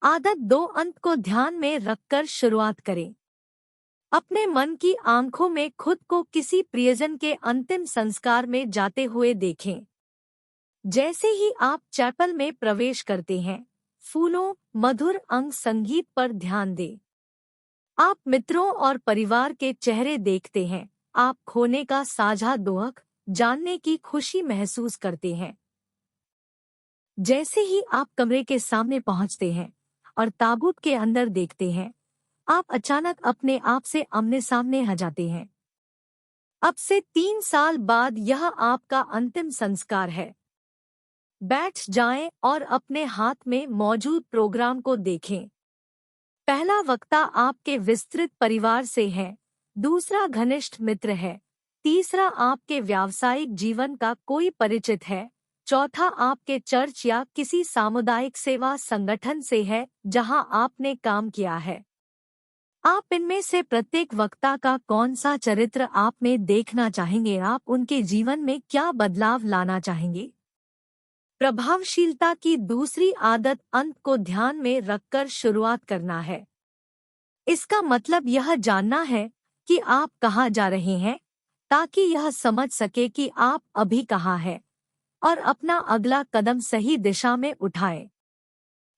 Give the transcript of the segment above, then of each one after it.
आदत 2 अंत को ध्यान में रखकर शुरुआत करें। अपने मन की आंखों में खुद को किसी प्रियजन के अंतिम संस्कार में जाते हुए देखें। जैसे ही आप चैपल में प्रवेश करते हैं, फूलों, मधुर अंग संगीत पर ध्यान दें। आप मित्रों और परिवार के चेहरे देखते हैं। आप खोने का साझा दुख जानने की खुशी महसूस करते हैं। जैसे ही आप कमरे के सामने पहुंचते हैं और ताबूत के अंदर देखते हैं, आप अचानक अपने आप से आमने सामने आ जाते हैं। अब से 3 साल बाद यह आपका अंतिम संस्कार है। बैठ जाएं और अपने हाथ में मौजूद प्रोग्राम को देखें। पहला वक्ता आपके विस्तृत परिवार से है, दूसरा घनिष्ठ मित्र है, तीसरा आपके व्यावसायिक जीवन का कोई परिचित है, चौथा आपके चर्च या किसी सामुदायिक सेवा संगठन से है जहां आपने काम किया है। आप इनमें से प्रत्येक वक्ता का कौन सा चरित्र आप में देखना चाहेंगे? आप उनके जीवन में क्या बदलाव लाना चाहेंगे? प्रभावशीलता की दूसरी आदत अंत को ध्यान में रखकर शुरुआत करना है। इसका मतलब यह जानना है कि आप कहाँ जा रहे हैं, ताकि यह समझ सके कि आप अभी कहाँ हैं और अपना अगला कदम सही दिशा में उठाए।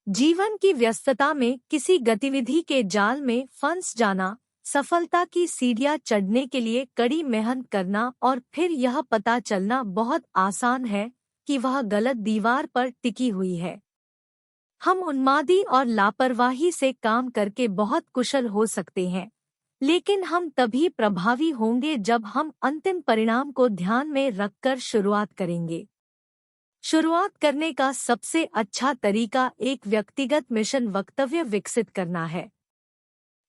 जीवन की व्यस्तता में किसी गतिविधि के जाल में फंस जाना, सफलता की सीढ़ियां चढ़ने के लिए कड़ी मेहनत करना और फिर यह पता चलना बहुत आसान है कि वह गलत दीवार पर टिकी हुई है। हम उन्मादी और लापरवाही से काम करके बहुत कुशल हो सकते हैं, लेकिन हम तभी प्रभावी होंगे जब हम अंतिम परिणाम को ध्यान में रखकर शुरुआत करेंगे। शुरुआत करने का सबसे अच्छा तरीका एक व्यक्तिगत मिशन वक्तव्य विकसित करना है।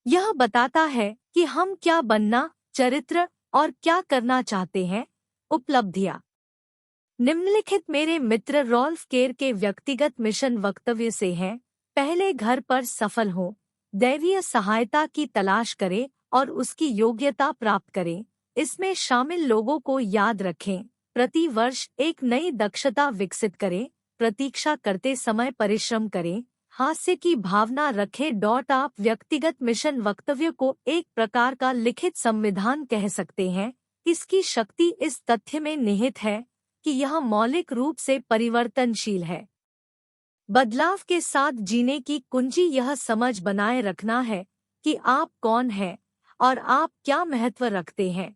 यह बताता है कि हम क्या बनना, चरित्र और क्या करना चाहते हैं। उपलब्धियां। निम्नलिखित मेरे मित्र रॉल्फ केर के व्यक्तिगत मिशन वक्तव्य से हैं। पहले, घर पर सफल हो, दैवीय सहायता की तलाश करें और उसकी योग्यता प्राप्त करें। इसमें शामिल लोगों को याद रखें। प्रति वर्ष एक नई दक्षता विकसित करें। प्रतीक्षा करते समय परिश्रम करें। हास्य की भावना रखें। आप व्यक्तिगत मिशन वक्तव्य को एक प्रकार का लिखित संविधान कह सकते हैं। इसकी शक्ति इस तथ्य में निहित है कि यह मौलिक रूप से परिवर्तनशील है। बदलाव के साथ जीने की कुंजी यह समझ बनाए रखना है कि आप कौन हैं और आप क्या महत्व रखते हैं।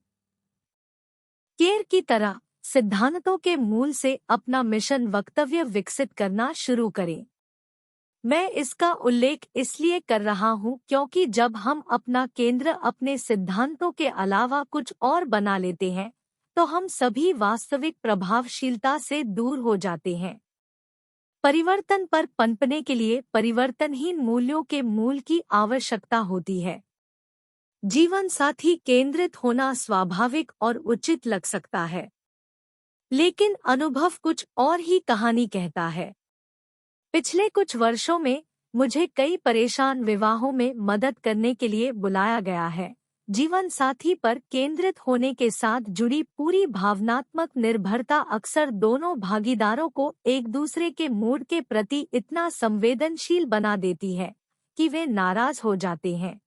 केर की तरह सिद्धांतों के मूल से अपना मिशन वक्तव्य विकसित करना शुरू करें। मैं इसका उल्लेख इसलिए कर रहा हूं क्योंकि जब हम अपना केंद्र अपने सिद्धांतों के अलावा कुछ और बना लेते हैं, तो हम सभी वास्तविक प्रभावशीलता से दूर हो जाते हैं। परिवर्तन पर पनपने के लिए परिवर्तनहीन मूल्यों के मूल की आवश्यकता होती है। जीवन साथी केंद्रित होना स्वाभाविक और उचित लग सकता है, लेकिन अनुभव कुछ और ही कहानी कहता है। पिछले कुछ वर्षों में मुझे कई परेशान विवाहों में मदद करने के लिए बुलाया गया है। जीवन साथी पर केंद्रित होने के साथ जुड़ी पूरी भावनात्मक निर्भरता अक्सर दोनों भागीदारों को एक दूसरे के मूड के प्रति इतना संवेदनशील बना देती है कि वे नाराज हो जाते हैं।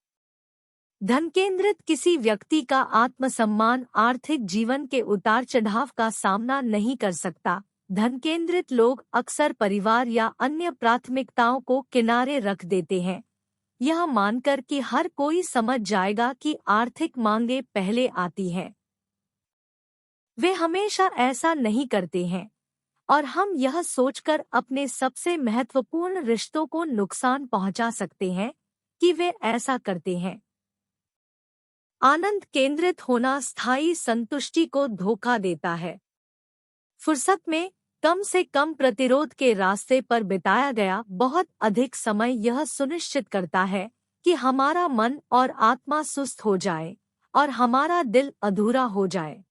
धन केंद्रित किसी व्यक्ति का आत्मसम्मान आर्थिक जीवन के उतार चढ़ाव का सामना नहीं कर सकता। धन केंद्रित लोग अक्सर परिवार या अन्य प्राथमिकताओं को किनारे रख देते हैं, यह मानकर कि हर कोई समझ जाएगा कि आर्थिक मांगें पहले आती हैं। वे हमेशा ऐसा नहीं करते हैं और हम यह सोचकर अपने सबसे महत्वपूर्ण रिश्तों को नुकसान पहुंचा सकते हैं कि वे ऐसा करते हैं। आनंद केंद्रित होना स्थायी संतुष्टि को धोखा देता है। फुर्सत में कम से कम प्रतिरोध के रास्ते पर बिताया गया बहुत अधिक समय यह सुनिश्चित करता है कि हमारा मन और आत्मा सुस्त हो जाए और हमारा दिल अधूरा हो जाए।